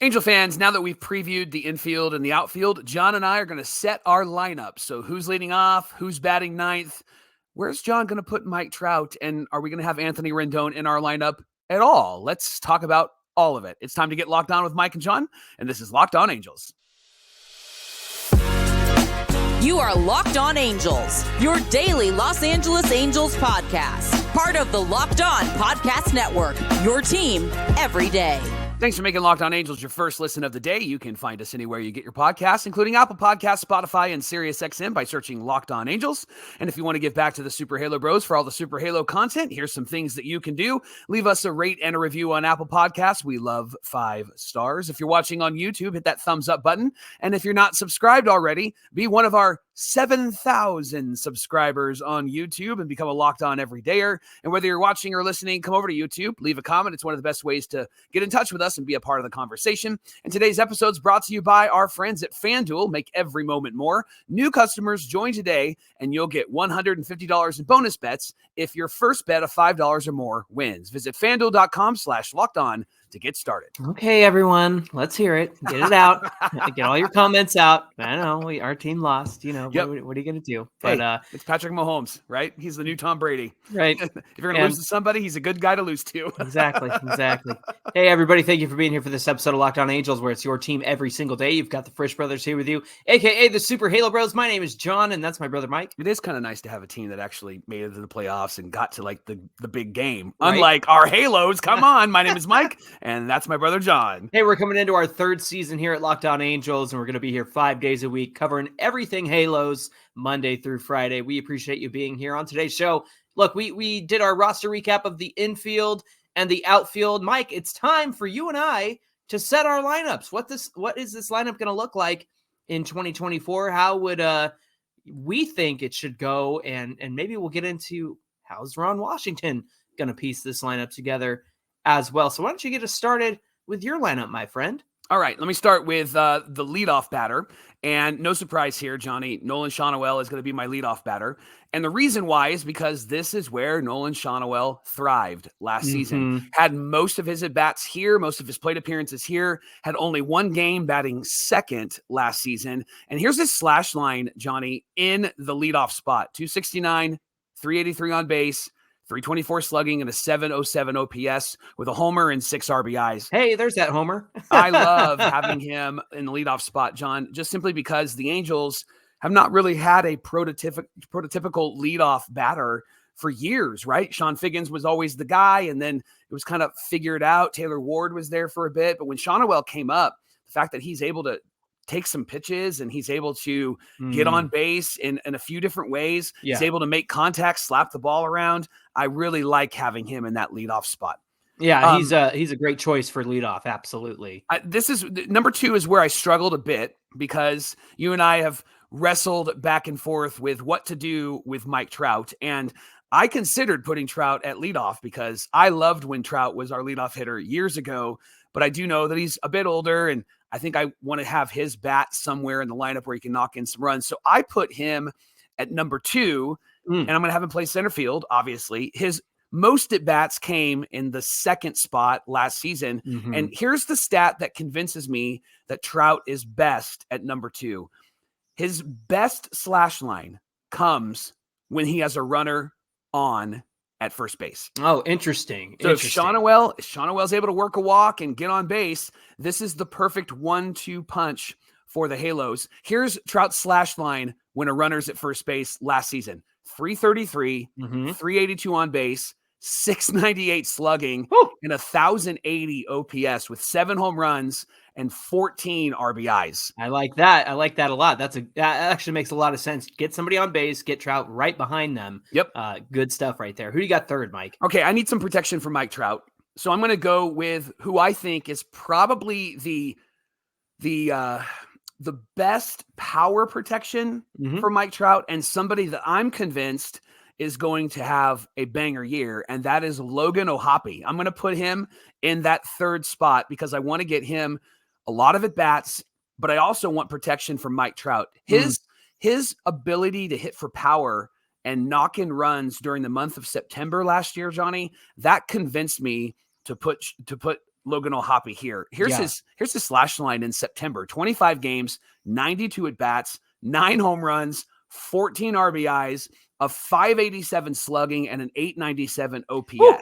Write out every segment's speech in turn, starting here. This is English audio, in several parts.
Angel fans, now that we've previewed the infield and the outfield, John and I are going to set our lineup. So who's leading off? Who's batting ninth? Where's John going to put Mike Trout? And are we going to have Anthony Rendon in our lineup at all? Let's talk about all of it. It's time to get locked on with Mike and John, and this is Locked On Angels. You are Locked On Angels, your daily Los Angeles Angels podcast. Part of the Locked On Podcast Network, your team every day. Thanks for making Locked On Angels your first listen of the day. You can find us anywhere you get your podcasts, including Apple Podcasts, Spotify, and SiriusXM by searching Locked On Angels. And if you want to give back to the Super Halo Bros for all the Super Halo content, here's some things that you can do. Leave us a rate and a review on Apple Podcasts. We love 5 stars. If you're watching on YouTube, hit that thumbs up button. And if you're not subscribed already, be one of our 7,000 subscribers on YouTube and become a Locked On Everydayer. And whether you're watching or listening, come over to YouTube, leave a comment. It's one of the best ways to get in touch with us and be a part of the conversation. And today's episode is brought to you by our friends at FanDuel. Make every moment more. New customers join today, and you'll get $150 in bonus bets if your first bet of $5 or more wins. Visit FanDuel.com/lockedon to get started. Okay, everyone, let's hear it. Get it out. Get all your comments out. I know our team lost. You know, Yep. what are you going to do? Hey, But it's Patrick Mahomes, right? He's the new Tom Brady. right, If you're going to lose to somebody, he's a good guy to lose to. exactly. Hey, everybody, thank you for being here for this episode of Locked On Angels, where it's your team every single day. You've got the Frisch Brothers here with you, aka the Super Halo Bros. My name is John, and that's my brother Mike. It is kind of nice to have a team that actually made it to the playoffs and got to like the big game. Right. Unlike our Halos. Come on. My name is Mike, and that's my brother John. Hey, we're coming into our 3rd season here at Locked On Angels, and we're going to be here 5 days a week covering everything Halos, Monday through Friday. We appreciate you being here on today's show. Look, we did our roster recap of the infield and the outfield. Mike, it's time for you and I to set our lineups. What is this lineup going to look like in 2024? How would we think it should go? And maybe we'll get into how's Ron Washington going to piece this lineup together as well. So why don't you get us started with your lineup, my friend? All right, let me start with the leadoff batter. And no surprise here, Johnny, Nolan Schanuel is going to be my leadoff batter. And the reason why is because this is where Nolan Schanuel thrived last season. Had most of his at-bats here, most of his plate appearances here, had only one game batting second last season. And here's his slash line, Johnny, in the leadoff spot. 269, 383 on base, 324 slugging, and a 707 OPS with a homer and 6 RBIs. Hey, there's that homer. I love having him in the leadoff spot, John, just simply because the Angels have not really had a prototypical leadoff batter for years, right? Sean Figgins was always the guy, and then it was kind of figured out. Taylor Ward was there for a bit, but when Schanuel came up, the fact that he's able to take some pitches and he's able to get on base in a few different ways. Yeah. He's able to make contact, slap the ball around. I really like having him in that leadoff spot. Yeah, he's a great choice for leadoff. Absolutely. This is number 2 is where I struggled a bit because you and I have wrestled back and forth with what to do with Mike Trout. And I considered putting Trout at leadoff because I loved when Trout was our leadoff hitter years ago, but I do know that he's a bit older, and I think I want to have his bat somewhere in the lineup where he can knock in some runs. So I put him at number 2, and I'm going to have him play center field, obviously. His most at-bats came in the second spot last season. And here's the stat that convinces me that Trout is best at number 2. His best slash line comes when he has a runner on at first base. Oh, interesting. So if Schanuel's able to work a walk and get on base, this is the perfect 1-2 punch for the Halos. Here's Trout's slash line when a runner's at first base last season. 333, 382 on base, 698 slugging, and 1,080 OPS with 7 home runs and 14 RBIs. I like that. I like that a lot. That actually makes a lot of sense. Get somebody on base, get Trout right behind them. Yep. Good stuff right there. Who do you got third, Mike? Okay, I need some protection for Mike Trout. So I'm going to go with who I think is probably the best power protection for Mike Trout, and somebody that I'm convinced is going to have a banger year, and that is Logan O'Hoppe. I'm going to put him in that 3rd spot because I want to get him a lot of at-bats, but I also want protection from Mike Trout. His ability to hit for power and knock in runs during the month of September last year, Johnny, that convinced me to put Logan O'Hoppe here. Here's his slash line in September: 25 games, 92 at bats, 9 home runs, 14 RBIs, a 587 slugging, and an 897 OPS. Woo!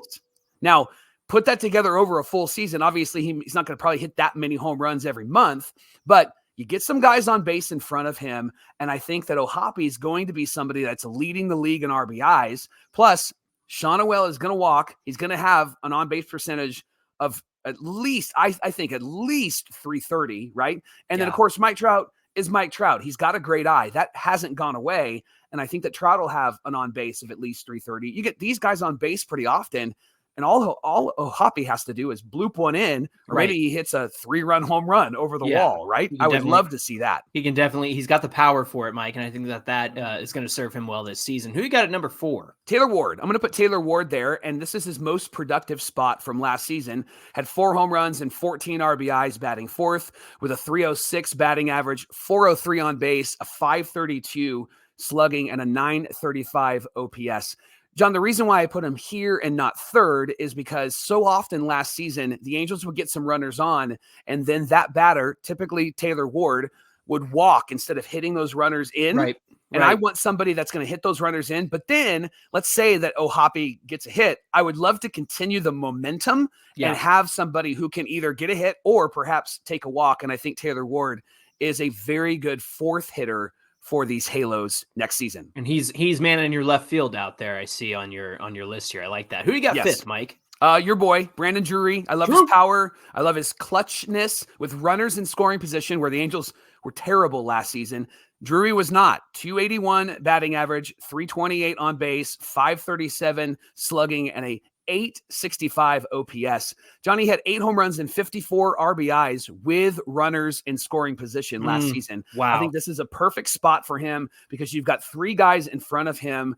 Now, put that together over a full season. Obviously, he's not going to probably hit that many home runs every month, but you get some guys on base in front of him, and I think that O'Hoppe is going to be somebody that's leading the league in RBIs. Plus, Sean O'Well is going to walk. He's going to have an on-base percentage of at least, I think, at least 330, right? And then, of course, Mike Trout is Mike Trout. He's got a great eye. That hasn't gone away, and I think that Trout will have an on-base of at least 330. You get these guys on base pretty often, and all O'Hoppe has to do is bloop one in, or maybe he hits a 3-run home run over the wall, right? I would love to see that. He's got the power for it, Mike, and I think that is going to serve him well this season. Who you got at number 4? Taylor Ward. I'm going to put Taylor Ward there, and this is his most productive spot from last season. Had 4 home runs and 14 RBIs, batting 4th with a 306 batting average, 403 on base, a 532 slugging, and a 935 OPS. John, the reason why I put him here and not 3rd is because so often last season, the Angels would get some runners on, and then that batter, typically Taylor Ward, would walk instead of hitting those runners in. Right. And I want somebody that's going to hit those runners in. But then let's say that O'Hoppe gets a hit. I would love to continue the momentum and have somebody who can either get a hit or perhaps take a walk. And I think Taylor Ward is a very good 4th hitter for these Halos next season. And he's manning your left field out there, I see on your list here. I like that. Who you got 5th, Mike? Your boy, Brandon Drury. I love his power. I love his clutchness with runners in scoring position, where the Angels were terrible last season. Drury was not. 281 batting average, 328 on base, 537 slugging, and a 865 OPS. Johnny had 8 home runs and 54 RBIs with runners in scoring position last season. Wow. I think this is a perfect spot for him because you've got 3 guys in front of him,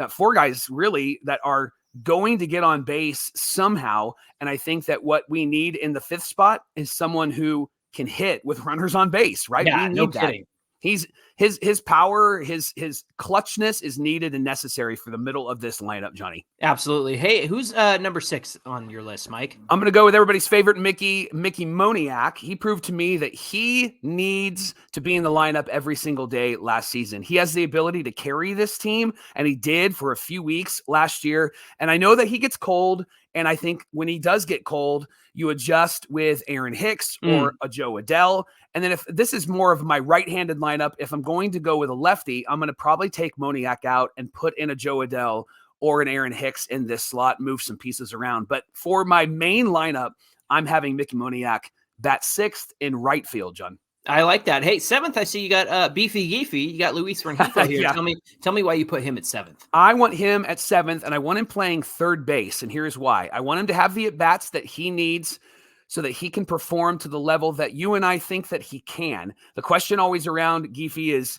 4 guys really, that are going to get on base somehow. And I think that what we need in the 5th spot is someone who can hit with runners on base, right? Yeah, no kidding. His power, his clutchness is needed and necessary for the middle of this lineup, Johnny. Absolutely. Hey, who's number 6 on your list, Mike? I'm going to go with everybody's favorite Mickey Moniak. He proved to me that he needs to be in the lineup every single day last season. He has the ability to carry this team, and he did for a few weeks last year. And I know that he gets cold, and I think when he does get cold, you adjust with Aaron Hicks or a Joe Adell. And then if this is more of my right-handed lineup, if I'm going to go with a lefty, I'm going to probably take Moniak out and put in a Joe Adell or an Aaron Hicks in this slot, move some pieces around. But for my main lineup, I'm having Mickey Moniak bat 6th in right field, John. I like that. Hey, 7th, I see you got Beefy Geefy. You got Luis Rengifo here. Tell me why you put him at 7th. I want him at 7th, and I want him playing 3rd base, and here's why. I want him to have the at-bats that he needs so that he can perform to the level that you and I think that he can. The question always around Geefy is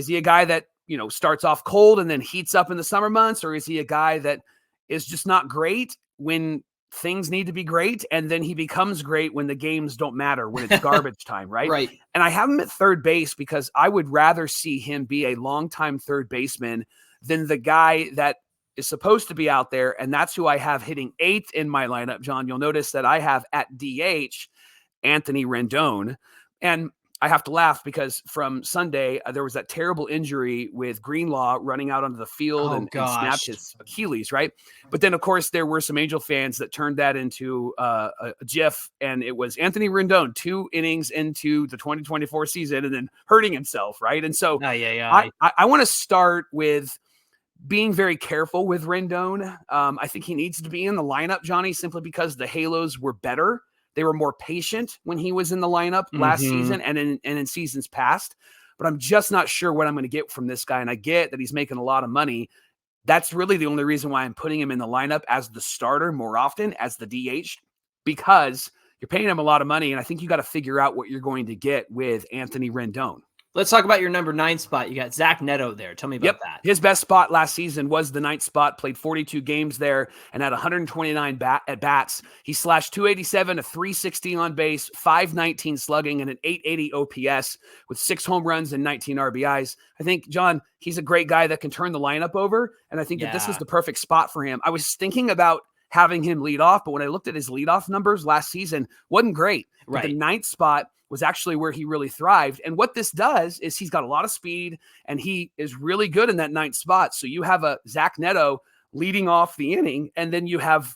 he a guy that, starts off cold and then heats up in the summer months, or is he a guy that is just not great when things need to be great, and then he becomes great when the games don't matter, when it's garbage time, right? Right. And I have him at 3rd base because I would rather see him be a longtime 3rd baseman than the guy that is supposed to be out there, and that's who I have hitting 8th in my lineup, John. You'll notice that I have at DH Anthony Rendon, and I have to laugh because from Sunday, there was that terrible injury with Greenlaw running out onto the field and snapped his Achilles, right? But then, of course, there were some Angel fans that turned that into a GIF, and it was Anthony Rendon 2 innings into the 2024 season and then hurting himself, right? And so I want to start with being very careful with Rendon. I think he needs to be in the lineup, Johnny, simply because the Halos were better. They were more patient when he was in the lineup last season and in seasons past. But I'm just not sure what I'm going to get from this guy. And I get that he's making a lot of money. That's really the only reason why I'm putting him in the lineup as the starter more often as the DH, because you're paying him a lot of money. And I think you got to figure out what you're going to get with Anthony Rendon. Let's talk about your number 9 spot. You got Zach Neto there. Tell me about that. His best spot last season was the 9th spot, played 42 games there and had 129 at-bats. He slashed 287, a 360 on base, 519 slugging, and an 880 OPS with 6 home runs and 19 RBIs. I think, John, he's a great guy that can turn the lineup over, and I think that this is the perfect spot for him. I was thinking about having him lead off. But when I looked at his leadoff numbers last season, wasn't great. But the 9th spot was actually where he really thrived. And what this does is he's got a lot of speed, and he is really good in that 9th spot. So you have a Zach Neto leading off the inning, and then you have,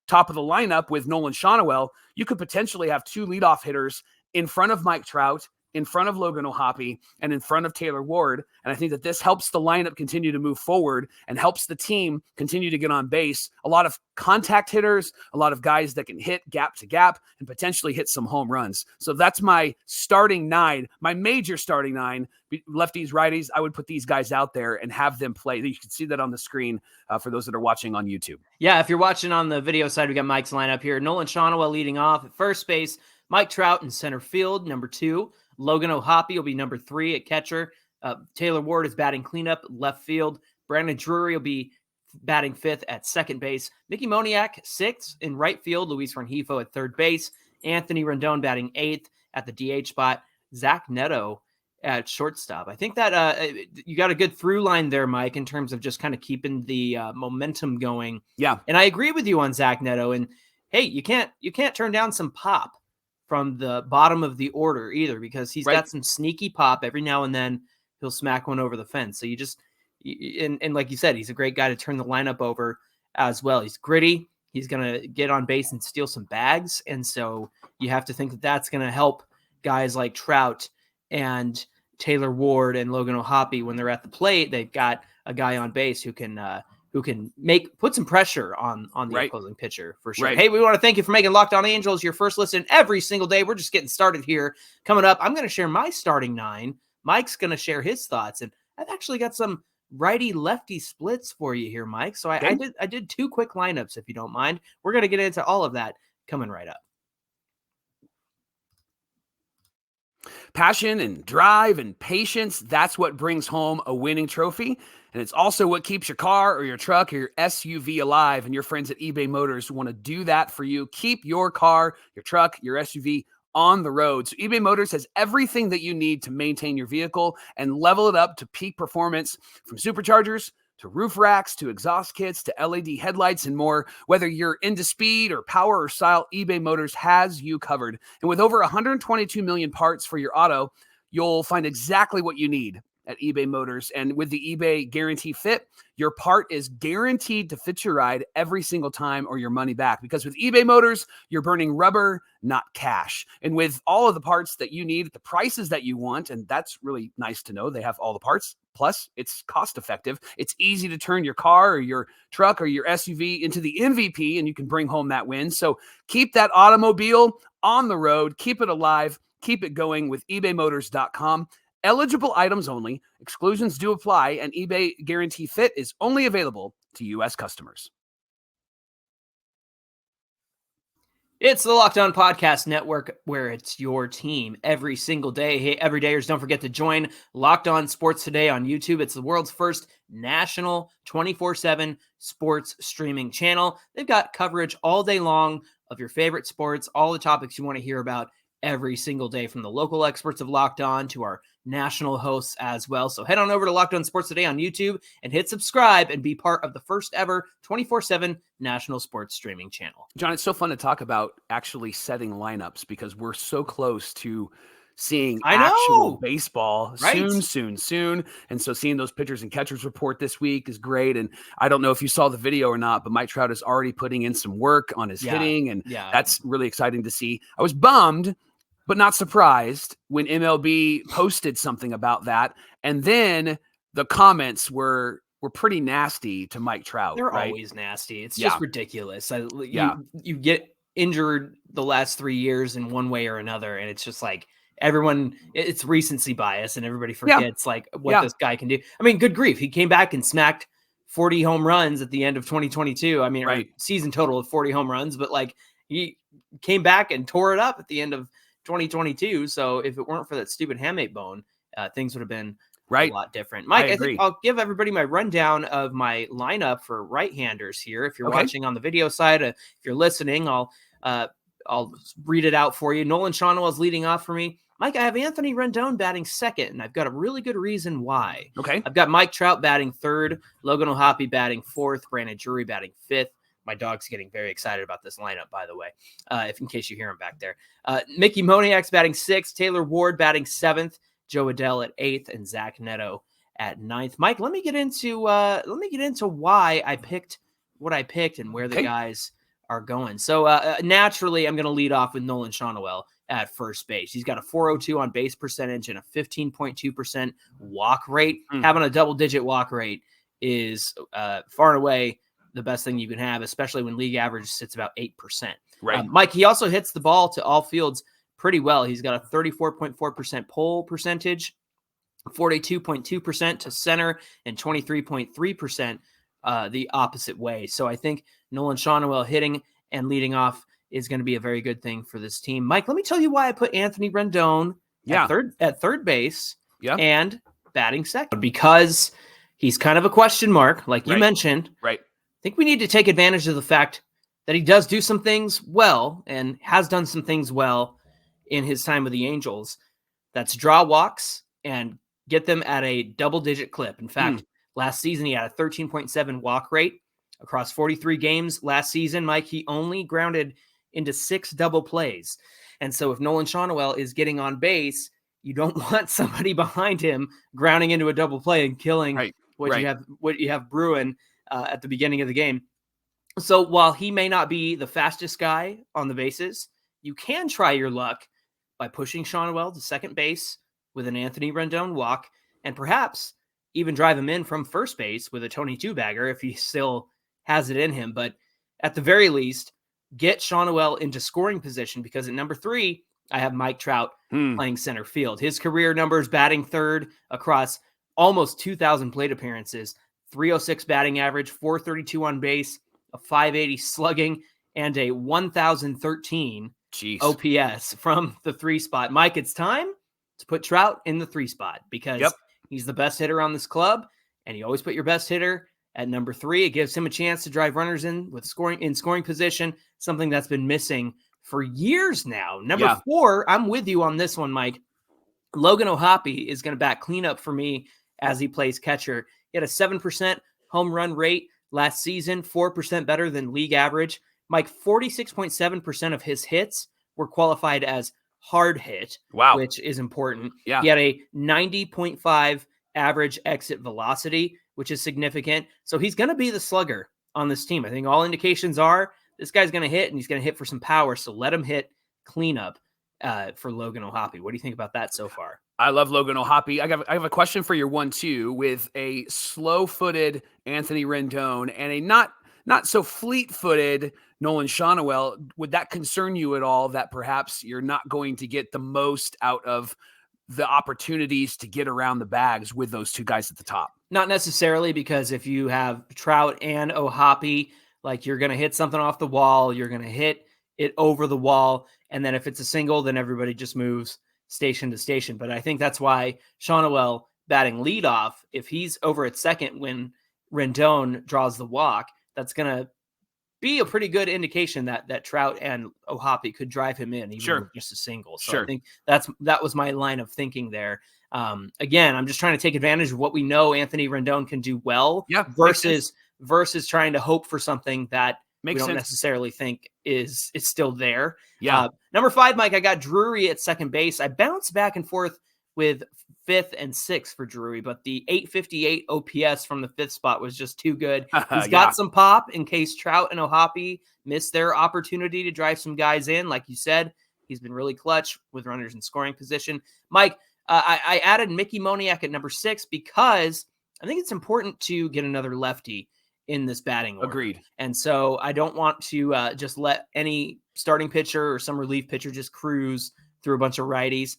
top of the lineup with Nolan Shonowell. You could potentially have 2 leadoff hitters in front of Mike Trout, in front of Logan O'Hoppe, and in front of Taylor Ward. And I think that this helps the lineup continue to move forward and helps the team continue to get on base. A lot of contact hitters, a lot of guys that can hit gap to gap and potentially hit some home runs. So that's my starting 9, my major starting 9, lefties, righties. I would put these guys out there and have them play. You can see that on the screen for those that are watching on YouTube. Yeah, if you're watching on the video side, we got Mike's lineup here. Nolan Shonowell leading off at first base, Mike Trout in center field, number 2. Logan O'Hoppe will be number 3 at catcher. Taylor Ward is batting cleanup, left field. Brandon Drury will be batting 5th at second base. Mickey Moniak, 6th in right field. Luis Rengifo at third base. Anthony Rendon batting 8th at the DH spot. Zach Neto at shortstop. I think that you got a good through line there, Mike, in terms of just kind of keeping the momentum going. Yeah. And I agree with you on Zach Neto. And hey, you can't turn down some pop from the bottom of the order either, because he's got some sneaky pop. Every now and then he'll smack one over the fence. So you just, and like you said, he's a great guy to turn the lineup over as well. He's gritty. He's going to get on base and steal some bags. And so you have to think that that's going to help guys like Trout and Taylor Ward and Logan O'Hoppe when they're at the plate. They've got a guy on base who can put some pressure on the opposing pitcher for sure. Hey, we want to thank you for making Locked On Angels your first listen every single day. We're just getting started here. Coming up, I'm going to share my starting 9. Mike's going to share his thoughts, and I've actually got some righty lefty splits for you here, Mike. So I did 2 quick lineups, if you don't mind. We're going to get into all of that coming right up. Passion and drive and patience, that's what brings home a winning trophy. And it's also what keeps your car or your truck or your SUV alive. And your friends at eBay Motors want to do that for you. Keep your car, your truck, your SUV on the road. So eBay Motors has everything that you need to maintain your vehicle and level it up to peak performance, from superchargers to roof racks, to exhaust kits, to LED headlights, and more. Whether you're into speed or power or style, eBay Motors has you covered. And with over 122 million parts for your auto, you'll find exactly what you need at eBay Motors. And with the eBay Guarantee Fit, your part is guaranteed to fit your ride every single time or your money back. Because with eBay Motors, you're burning rubber, not cash. And with all of the parts that you need at the prices that you want, and that's really nice to know, they have all the parts. Plus, it's cost effective. It's easy to turn your car or your truck or your SUV into the MVP, and you can bring home that win. So keep that automobile on the road, keep it alive, keep it going with ebaymotors.com. Eligible items only. Exclusions do apply, and eBay Guarantee Fit is only available to U.S. customers. It's the Locked On Podcast Network, where it's your team every single day. Hey, everydayers, don't forget to join Locked On Sports Today on YouTube. It's the world's first national 24/7 sports streaming channel. They've got coverage all day long of your favorite sports, all the topics you want to hear about every single day, from the local experts of Locked On to our national hosts as well. So head on over to Locked On Sports Today on YouTube and hit subscribe and be part of the first ever 24/7 national sports streaming channel. John, it's so fun to talk about actually setting lineups, because we're so close to seeing actual baseball soon. And so seeing those pitchers and catchers report this week is great. And I don't know if you saw the video or not, but Mike Trout is already putting in some work on his hitting, and that's really exciting to see. I was bummed, but not surprised, when MLB posted something about that. And then the comments were pretty nasty to Mike Trout. They're always nasty. It's just ridiculous. You get injured the last 3 years in one way or another, and it's just like everyone, it's recency bias, and everybody forgets what this guy can do. I mean, good grief. He came back and smacked 40 home runs at the end of 2022. I mean, season total of 40 home runs, but he came back and tore it up at the end of 2022. So if it weren't for that stupid hamate bone, things would have been a lot different. Mike, I think I'll give everybody my rundown of my lineup for right-handers here. If you're watching on the video side, if you're listening, I'll read it out for you. Nolan Shonowell is leading off for me. Mike, I have Anthony Rendon batting second, and I've got a really good reason why. Okay. I've got Mike Trout batting third, Logan O'Hoppe batting fourth, Brandon Drury batting fifth, My dog's getting very excited about this lineup, by the way, in case you hear him back there. Mickey Moniak's batting 6th, Taylor Ward batting 7th, Joe Adell at 8th, and Zach Neto at 9th. Mike, let me get into why I picked what I picked and where the guys are going. So naturally, I'm going to lead off with Nolan Schanuel at first base. He's got a 402 on base percentage and a 15.2% walk rate. Having a double-digit walk rate is far and away the best thing you can have, especially when league average sits about 8%. Right. Mike, he also hits the ball to all fields pretty well. He's got a 34.4% pull percentage, 42.2% to center, and 23.3% the opposite way. So I think Nolan Schanuel hitting and leading off is going to be a very good thing for this team. Mike, let me tell you why I put Anthony Rendon at third base and batting second, because he's kind of a question mark, like you mentioned. Right. I think we need to take advantage of the fact that he does do some things well and has done some things well in his time with the Angels. That's draw walks and get them at a double-digit clip. In fact, last season he had a 13.7 walk rate across 43 games. Last season, Mike, he only grounded into 6 double plays. And so if Nolan Schanuel is getting on base, you don't want somebody behind him grounding into a double play and killing what you have brewing at the beginning of the game. So while he may not be the fastest guy on the bases, you can try your luck by pushing Schanuel to second base with an Anthony Rendon walk, and perhaps even drive him in from first base with a Tony Two-bagger if he still has it in him. But at the very least, get Schanuel into scoring position, because at number 3, I have Mike Trout playing center field. His career numbers: batting third across almost 2,000 plate appearances, 306 batting average, 432 on base, a 580 slugging, and a 1,013 OPS from the 3 spot. Mike, it's time to put Trout in the 3 spot, because he's the best hitter on this club, and you always put your best hitter at number 3. It gives him a chance to drive runners in with scoring position, something that's been missing for years now. Number 4, I'm with you on this one, Mike. Logan O'Hoppe is going to bat cleanup for me as he plays catcher. He had a 7% home run rate last season, 4% better than league average. Mike, 46.7% of his hits were qualified as hard hit, which is important. He had a 90.5 average exit velocity, which is significant. So he's going to be the slugger on this team. I think all indications are this guy's going to hit, and he's going to hit for some power. So let him hit cleanup for Logan O'Hoppe. What do you think about that so far? I love Logan O'Hoppe. I have a question for your 1-2 with a slow-footed Anthony Rendon and a not so fleet-footed Nolan Schanuel. Would that concern you at all, that perhaps you're not going to get the most out of the opportunities to get around the bags with those 2 guys at the top? Not necessarily, because if you have Trout and O'Hoppe, like, you're going to hit something off the wall, you're going to hit it over the wall, and then if it's a single, then everybody just moves station to station. But I think that's why Schanuel batting leadoff, if he's over at second when Rendon draws the walk, that's going to be a pretty good indication that Trout and O'Hoppe could drive him in, even with just a single. So I think that was my line of thinking there. Again, I'm just trying to take advantage of what we know Anthony Rendon can do well, versus trying to hope for something that we don't necessarily think is still there. Number 5, Mike, I got Drury at second base. I bounced back and forth with 5th and 6th for Drury, but the 858 OPS from the 5th spot was just too good. He's got some pop in case Trout and O'Hoppe miss their opportunity to drive some guys in. Like you said, he's been really clutch with runners in scoring position. Mike, I added Mickey Moniak at number 6 because I think it's important to get another lefty in this batting order. Agreed. And so I don't want to just let any starting pitcher or some relief pitcher just cruise through a bunch of righties.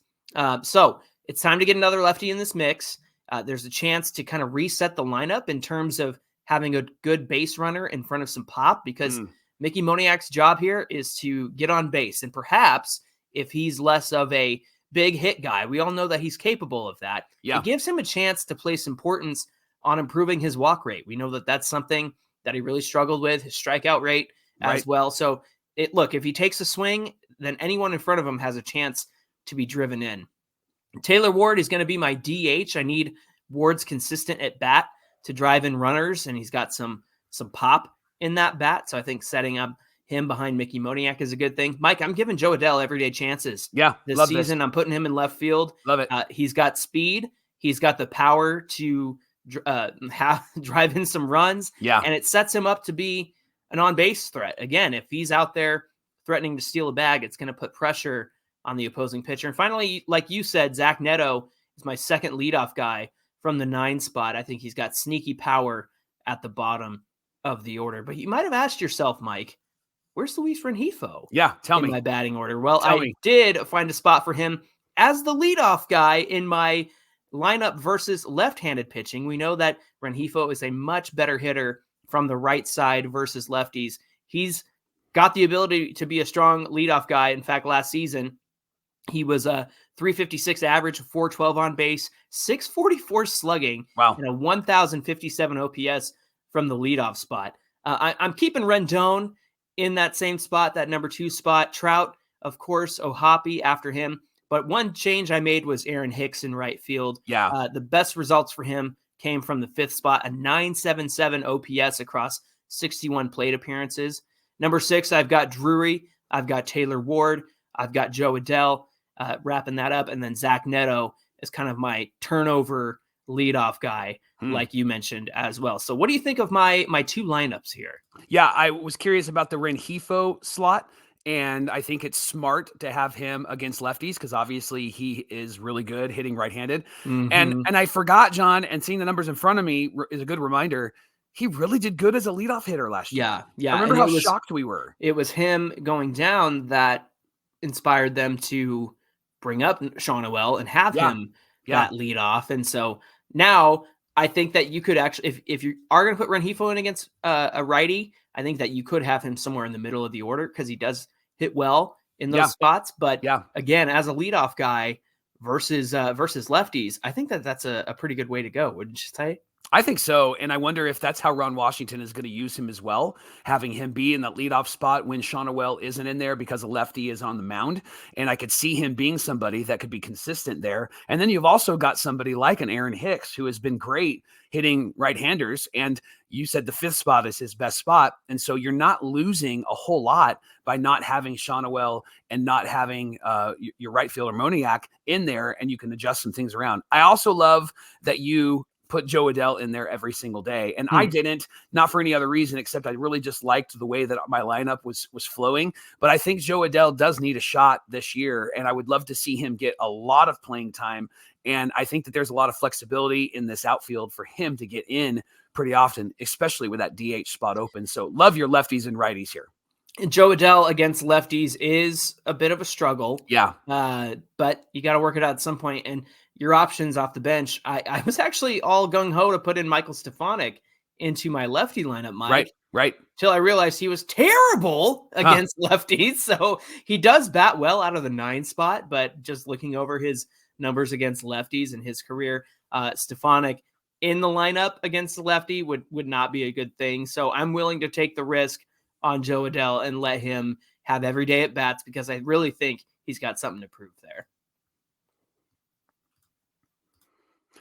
So it's time to get another lefty in this mix. There's a chance to kind of reset the lineup in terms of having a good base runner in front of some pop, because Mickey Moniak's job here is to get on base. And perhaps if he's less of a big hit guy, we all know that he's capable of that. It gives him a chance to place importance on improving his walk rate. We know that that's something that he really struggled with, his strikeout rate as well. So if he takes a swing, then anyone in front of him has a chance to be driven in. Taylor Ward is going to be my DH. I need Ward's consistent at bat to drive in runners, and he's got some pop in that bat. So I think setting up him behind Mickey Moniak is a good thing. Mike, I'm giving Joe Adell everyday chances. Yeah, this season. I'm putting him in left field. Love it. He's got speed. He's got the power to drive in some runs. Yeah. And it sets him up to be an on-base threat. Again, if he's out there threatening to steal a bag, it's going to put pressure on the opposing pitcher. And finally, like you said, Zach Neto is my second leadoff guy from the 9 spot. I think he's got sneaky power at the bottom of the order. But you might have asked yourself, Mike, where's Luis Rengifo? Yeah, tell me. My batting order. Well, I did find a spot for him as the leadoff guy in my lineup versus left-handed pitching. We know that Rengifo is a much better hitter from the right side versus lefties. He's got the ability to be a strong leadoff guy. In fact, last season, he was a 356 average, 412 on base, 644 slugging, and a 1,057 OPS from the leadoff spot. I'm keeping Rendon in that same spot, that number 2 spot. Trout, of course, O'Hoppe after him. But one change I made was Aaron Hicks in right field. Yeah. The best results for him came from the 5th spot, a 977 OPS across 61 plate appearances. Number 6, I've got Drury. I've got Taylor Ward. I've got Joe Adell wrapping that up. And then Zach Neto is kind of my turnover leadoff guy, like you mentioned as well. So what do you think of my 2 lineups here? Yeah, I was curious about the Rengifo slot. And I think it's smart to have him against lefties because obviously he is really good hitting right-handed. And I forgot, John, and seeing the numbers in front of me is a good reminder. He really did good as a leadoff hitter last year. Yeah. I remember how shocked we were. It was him going down that inspired them to bring up Sean Noel and have him that leadoff. And so now I think that you could actually, if you are going to put Rengifo in against a righty, I think that you could have him somewhere in the middle of the order because he does hit well in those spots. But again, as a leadoff guy versus lefties, I think that that's a pretty good way to go, wouldn't you say? I think so. And I wonder if that's how Ron Washington is going to use him as well, having him be in that leadoff spot when Sean Noel isn't in there because a lefty is on the mound. And I could see him being somebody that could be consistent there. And then you've also got somebody like an Aaron Hicks who has been great hitting right-handers. And you said the 5th spot is his best spot. And so you're not losing a whole lot by not having Sean Noel and not having your right fielder Moniak in there, and you can adjust some things around. I also love that you put Joe Adell in there every single day. And I didn't, not for any other reason, except I really just liked the way that my lineup was flowing. But I think Joe Adell does need a shot this year. And I would love to see him get a lot of playing time. And I think that there's a lot of flexibility in this outfield for him to get in pretty often, especially with that DH spot open. So love your lefties and righties here. And Joe Adell against lefties is a bit of a struggle. Yeah. But you got to work it out at some point. And your options off the bench, I was actually all gung-ho to put in Michael Stefanik into my lefty lineup, Mike. Right. Till I realized he was terrible against lefties. So he does bat well out of the 9 spot, but just looking over his numbers against lefties in his career, Stefanik in the lineup against the lefty would not be a good thing. So I'm willing to take the risk on Joe Adell and let him have every day at bats because I really think he's got something to prove there.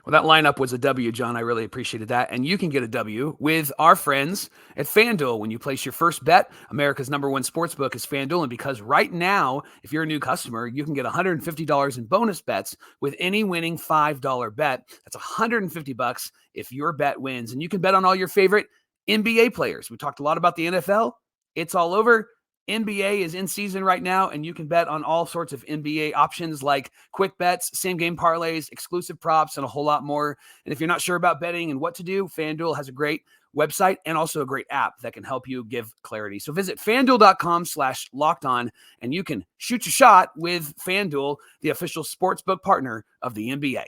Well, that lineup was a W, John. I really appreciated that. And you can get a W with our friends at FanDuel. When you place your first bet, America's #1 sportsbook is FanDuel. And because right now, if you're a new customer, you can get $150 in bonus bets with any winning $5 bet. That's $150 if your bet wins. And you can bet on all your favorite NBA players. We talked a lot about the NFL. It's all over. NBA is in season right now, and you can bet on all sorts of NBA options like quick bets, same game parlays, exclusive props, and a whole lot more. And if you're not sure about betting and what to do, FanDuel has a great website and also a great app that can help you give clarity. So visit FanDuel.com/lockedon, and you can shoot your shot with FanDuel, the official sportsbook partner of the NBA.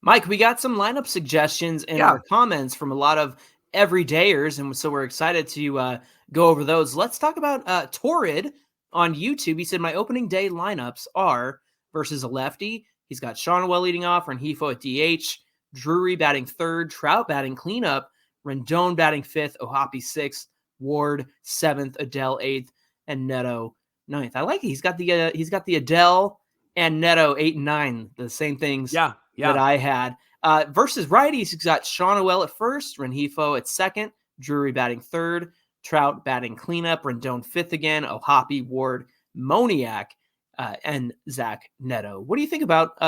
Mike, we got some lineup suggestions in our comments from a lot of everydayers, and so we're excited to go over those. Let's talk about Torrid on YouTube. He said, my opening day lineups are versus a lefty. He's got Sean Noel leading off, Rengifo at DH, Drury batting 3rd, Trout batting cleanup, Rendon batting 5th, O'Hoppe 6th, Ward 7th, Adell 8th, and Neto 9th. I like it. He's got the Adell and Neto 8 and 9, the same things that I had. Versus righties, he's got Sean O'Well at first, Rengifo at second, Drury batting third, Trout batting cleanup, Rendon fifth again, O'Hoppe, Ward, Moniak, and Zach Neto. What do you think about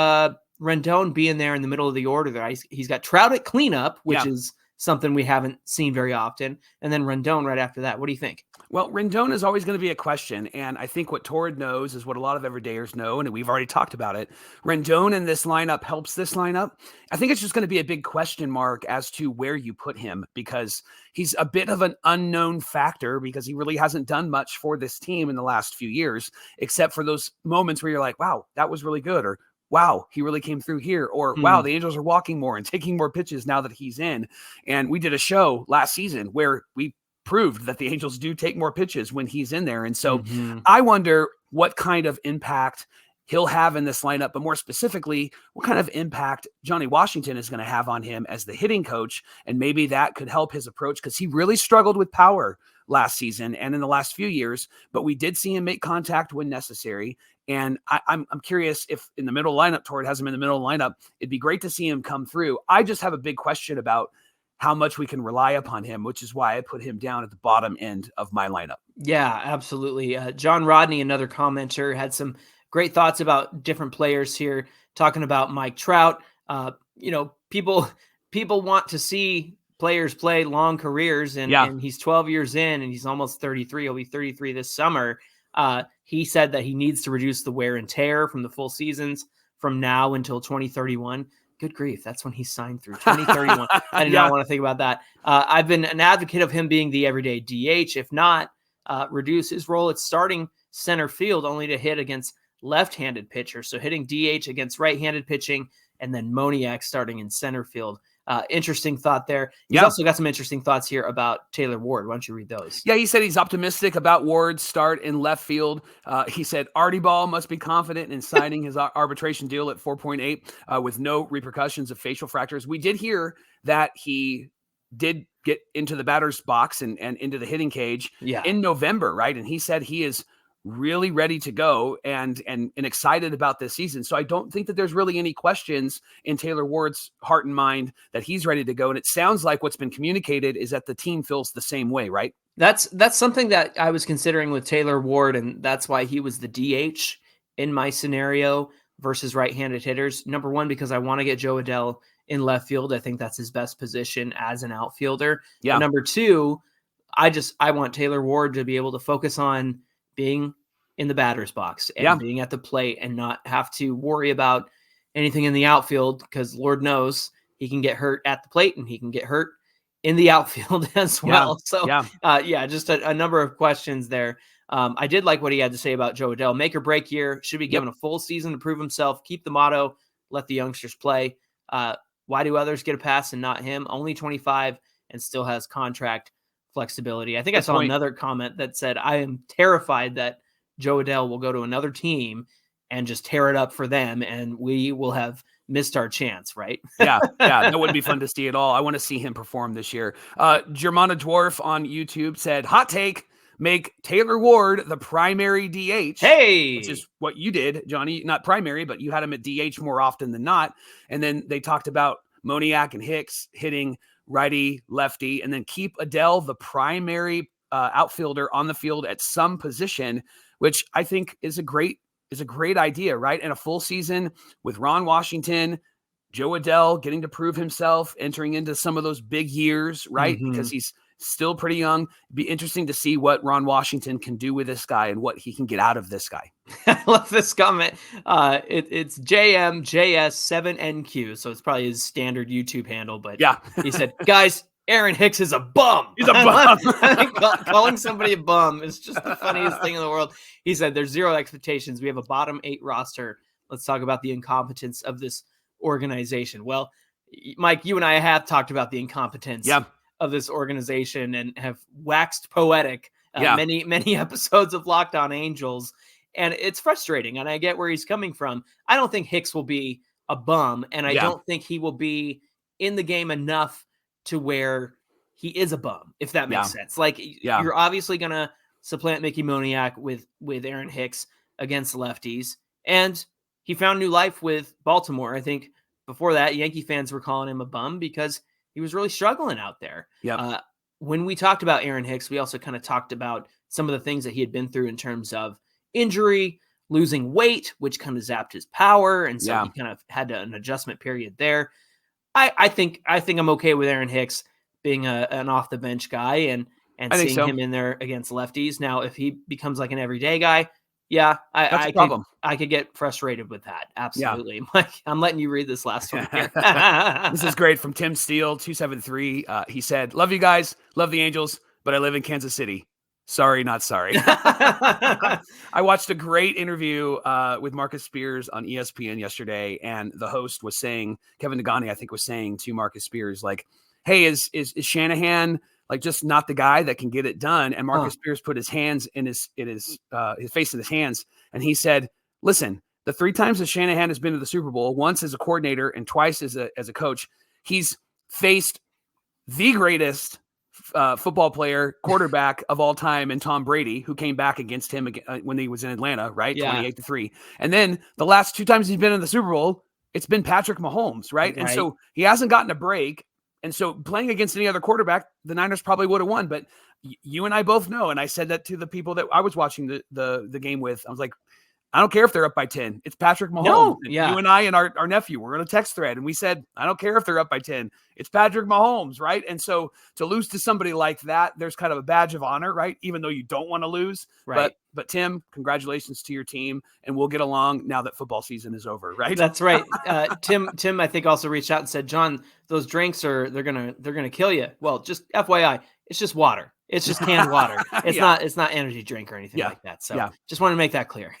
Rendon being there in the middle of the order there? He's got Trout at cleanup, which is something we haven't seen very often, and then Rendon right after that. What do you think? Well, Rendon is always going to be a question, and I think what Torrid knows is what a lot of everydayers know, and we've already talked about it. Rendon in this lineup helps this lineup. I think it's just going to be a big question mark as to where you put him, because he's a bit of an unknown factor, because he really hasn't done much for this team in the last few years, except for those moments where you're like, wow, that was really good, or wow, he really came through here, or wow, the Angels are walking more and taking more pitches now that he's in. And we did a show last season where we proved that the Angels do take more pitches when he's in there. And so I wonder what kind of impact he'll have in this lineup, but more specifically, what kind of impact Johnny Washington is going to have on him as the hitting coach. And maybe that could help his approach, because he really struggled with power last season and in the last few years, but we did see him make contact when necessary. And I'm curious if in the middle lineup, Torrid has him in the middle lineup, it'd be great to see him come through. I just have a big question about how much we can rely upon him, which is why I put him down at the bottom end of my lineup. Yeah, absolutely. John Rodney, another commenter, had some great thoughts about different players here, talking about Mike Trout. People want to see players play long careers, and he's 12 years in, and he's almost 33. He'll be 33 this summer. He said that he needs to reduce the wear and tear from the full seasons from now until 2031. Good grief. That's when he signed through 2031. I did not want to think about that. I've been an advocate of him being the everyday DH, if not reduce his role at starting center field, only to hit against left-handed pitchers. So hitting DH against right-handed pitching, and then Moniak starting in center field. Interesting thought there. He's also got some interesting thoughts here about Taylor Ward. Why don't you read those? Yeah, he said he's optimistic about Ward's start in left field. He said Artie Ball must be confident in signing his arbitration deal at 4.8 with no repercussions of facial fractures. We did hear that he did get into the batter's box and into the hitting cage in November, right? And he said he is really ready to go and excited about this season. So I don't think that there's really any questions in Taylor Ward's heart and mind that he's ready to go. And it sounds like what's been communicated is that the team feels the same way, right? That's something that I was considering with Taylor Ward, and that's why he was the DH in my scenario versus right-handed hitters. Number one, because I want to get Joe Adell in left field. I think that's his best position as an outfielder. Yeah. Number two, I want Taylor Ward to be able to focus on being in the batter's box and being at the plate and not have to worry about anything in the outfield, because Lord knows he can get hurt at the plate and he can get hurt in the outfield as well. Just a number of questions there. I did like what he had to say about Joe Adell. Make or break year, should be given a full season to prove himself. Keep the motto, let the youngsters play. Why do others get a pass and not him? Only 25 and still has contract flexibility. I think I saw another comment that said, I am terrified that Joe Adell will go to another team and just tear it up for them, and we will have missed our chance, right? That wouldn't be fun to see at all. I want to see him perform this year. Germana Dwarf on YouTube said, hot take, make Taylor Ward the primary DH. Hey! Which is what you did, Johnny. Not primary, but you had him at DH more often than not. And then they talked about Moniak and Hicks hitting righty, lefty, and then keep Adell the primary outfielder on the field at some position, which I think is a great idea, right? And a full season with Ron Washington, Joe Adell getting to prove himself, entering into some of those big years, right? Because he's still pretty young. It'd be interesting to see what Ron Washington can do with this guy and what he can get out of this guy. I love this comment. It's JMJS7NQ, so it's probably his standard YouTube handle. But he said, guys, Aaron Hicks is a bum. He's a bum. I think calling somebody a bum is just the funniest thing in the world. He said, there's zero expectations. We have a bottom 8 roster. Let's talk about the incompetence of this organization. Well, Mike, you and I have talked about the incompetence of this organization and have waxed poetic many episodes of Locked On Angels. And it's frustrating, and I get where he's coming from. I don't think Hicks will be a bum, and I don't think he will be in the game enough to where he is a bum, if that makes sense. Like, you're obviously going to supplant Mickey Moniak with Aaron Hicks against lefties, and he found new life with Baltimore. I think before that, Yankee fans were calling him a bum because he was really struggling out there. Yep. When we talked about Aaron Hicks, we also kind of talked about some of the things that he had been through in terms of injury, losing weight, which kind of zapped his power. And so he kind of had an adjustment period there. I think I'm okay with Aaron Hicks being an off the bench guy and seeing him in there against lefties. Now, if he becomes like an everyday guy, I could get frustrated with that. Absolutely. Yeah. Mike, I'm letting you read this last one here. This is great from Tim Steele, 273. He said, love you guys, love the Angels, but I live in Kansas City. Sorry, not sorry. I watched a great interview with Marcus Spears on ESPN yesterday, and the host was saying, Kevin Nagani, I think, was saying to Marcus Spears, like, hey, is Shanahan like just not the guy that can get it done? And Marcus Spears put his hands in his face in his hands, and he said, listen, the 3 times that Shanahan has been to the Super Bowl, once as a coordinator and twice as a coach, he's faced the greatest football player, quarterback of all time, and Tom Brady, who came back against him when he was in Atlanta, right? Yeah. 28-3. And then the last 2 times he's been in the Super Bowl, it's been Patrick Mahomes, right? And so he hasn't gotten a break. And so playing against any other quarterback, the Niners probably would have won. But you and I both know, and I said that to the people that I was watching the game with, I was like, I don't care if they're up by 10. It's Patrick Mahomes. No, you and I and our nephew, we're on a text thread, and we said, I don't care if they're up by 10. It's Patrick Mahomes, right? And so to lose to somebody like that, there's kind of a badge of honor, right? Even though you don't want to lose. Right. But Tim, congratulations to your team, and we'll get along now that football season is over, right? That's right. Tim, I think also reached out and said, John, those drinks they're gonna kill you. Well, just FYI, it's just water. It's just canned water. It's not energy drink or anything like that. So just want to make that clear.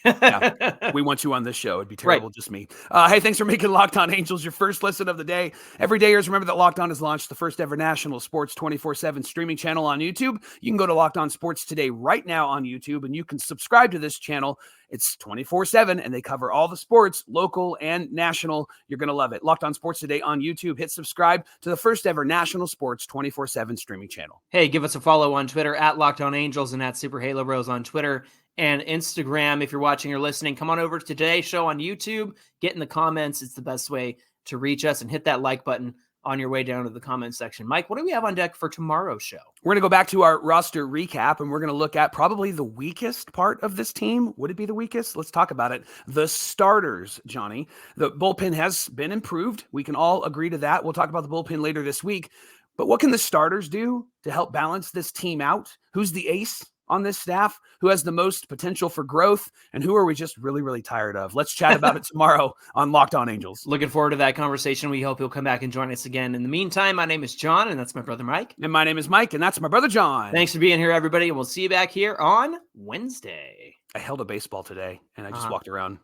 We want you on this show. It'd be terrible, just me. Hey, thanks for making Locked On Angels your first listen of the day. Every dayers, remember that Locked On has launched the first ever national sports 24/7 streaming channel on YouTube. You can go to Locked On Sports Today right now on YouTube, and you can subscribe to this channel. It's 24/7, and they cover all the sports, local and national. You're going to love it. Locked On Sports Today on YouTube. Hit subscribe to the first ever national sports 24/7 streaming channel. Hey, give us a follow on Twitter at Locked On Angels and at Super Halo Bros on Twitter and Instagram. If you're watching or listening, come on over to today's show on YouTube. Get in the comments. It's the best way to reach us, and hit that like button on your way down to the comments section. Mike, what do we have on deck for tomorrow's show? We're going to go back to our roster recap, and we're going to look at probably the weakest part of this team. Would it be the weakest? Let's talk about it. The starters, Johnny. The bullpen has been improved. We can all agree to that. We'll talk about the bullpen later this week. But what can the starters do to help balance this team out? Who's the ace on this staff? Who has the most potential for growth? And who are we just really, really tired of? Let's chat about it tomorrow on Locked On Angels. Looking forward to that conversation. We hope you'll come back and join us again. In the meantime, my name is John, and that's my brother Mike. And my name is Mike, and that's my brother John. Thanks for being here, everybody. We'll see you back here on Wednesday. I held a baseball today, and I just walked around.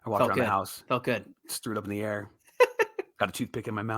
I walked around the house. Felt good. Just threw it up in the air. Got a toothpick in my mouth.